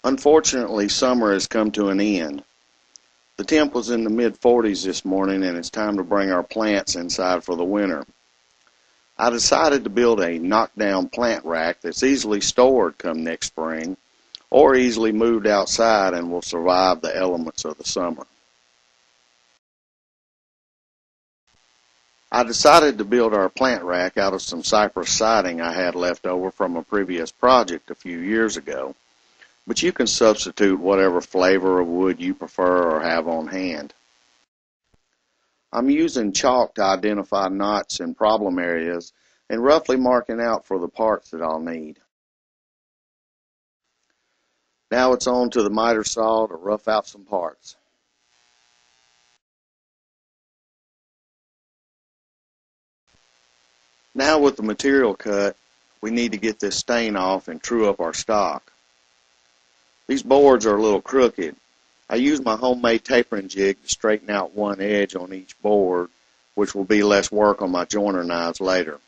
Unfortunately, summer has come to an end. The temp was in the mid-40s this morning, and it's time to bring our plants inside for the winter. I decided to build a knockdown plant rack that's easily stored come next spring, or easily moved outside and will survive the elements of the summer. I decided to build our plant rack out of some cypress siding I had left over from a previous project a few years ago, but you can substitute whatever flavor of wood you prefer or have on hand. I'm using chalk to identify knots and problem areas and roughly marking out for the parts that I'll need. Now it's on to the miter saw to rough out some parts. Now with the material cut, we need to get this stain off and true up our stock. These boards are a little crooked. I use my homemade tapering jig to straighten out one edge on each board, which will be less work on my joiner knives later.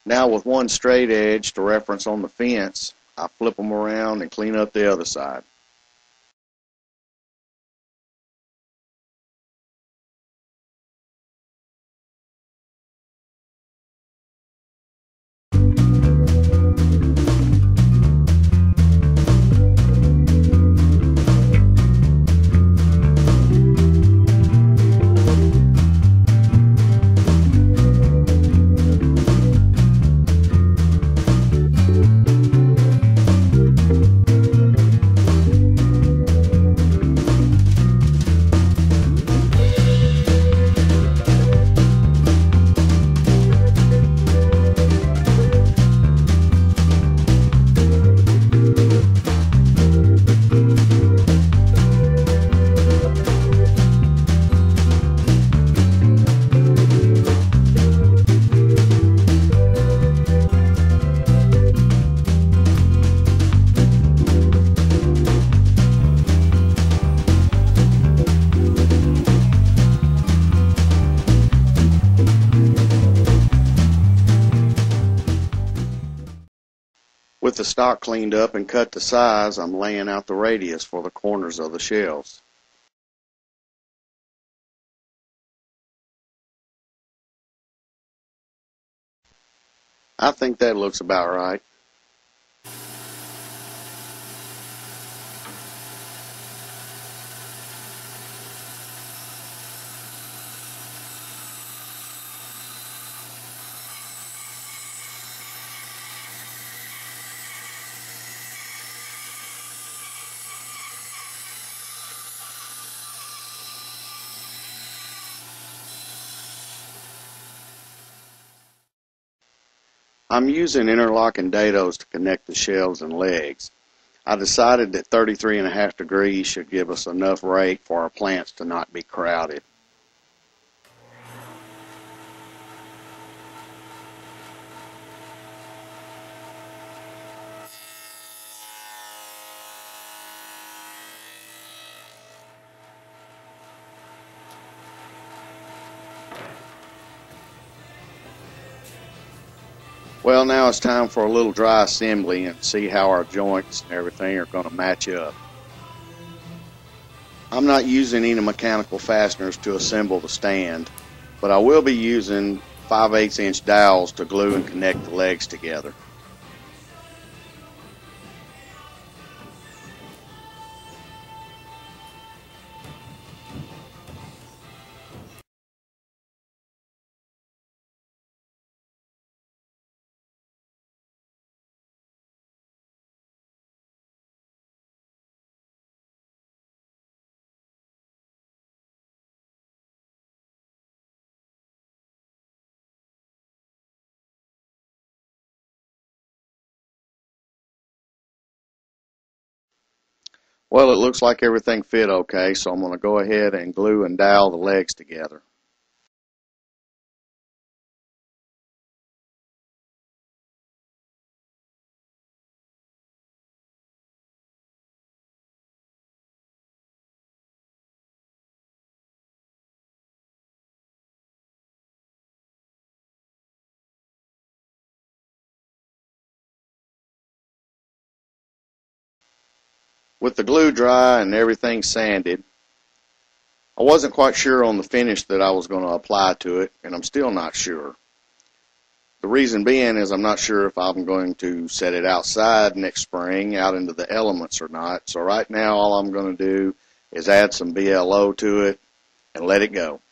Now with one straight edge to reference on the fence, I flip them around and clean up the other side. With the stock cleaned up and cut to size, I'm laying out the radius for the corners of the shelves. I think that looks about right. I'm using interlocking dados to connect the shelves and legs. I decided that 33.5 degrees should give us enough rake for our plants to not be crowded. Well, now it's time for a little dry assembly and see how our joints and everything are going to match up. I'm not using any mechanical fasteners to assemble the stand, but I will be using 5/8 inch dowels to glue and connect the legs together. Well, it looks like everything fit okay, so I'm going to go ahead and glue and dowel the legs together. With the glue dry and everything sanded, I wasn't quite sure on the finish that I was going to apply to it, and I'm still not sure. The reason being is I'm not sure if I'm going to set it outside next spring, out into the elements or not. So right now all I'm going to do is add some BLO to it and let it go.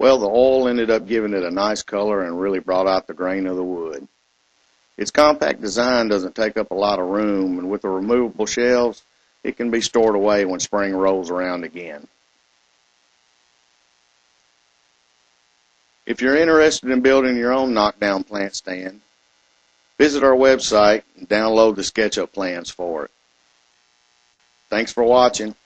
Well, the oil ended up giving it a nice color and really brought out the grain of the wood. Its compact design doesn't take up a lot of room, and with the removable shelves, it can be stored away when spring rolls around again. If you're interested in building your own knockdown plant stand, visit our website and download the SketchUp plans for it. Thanks for watching.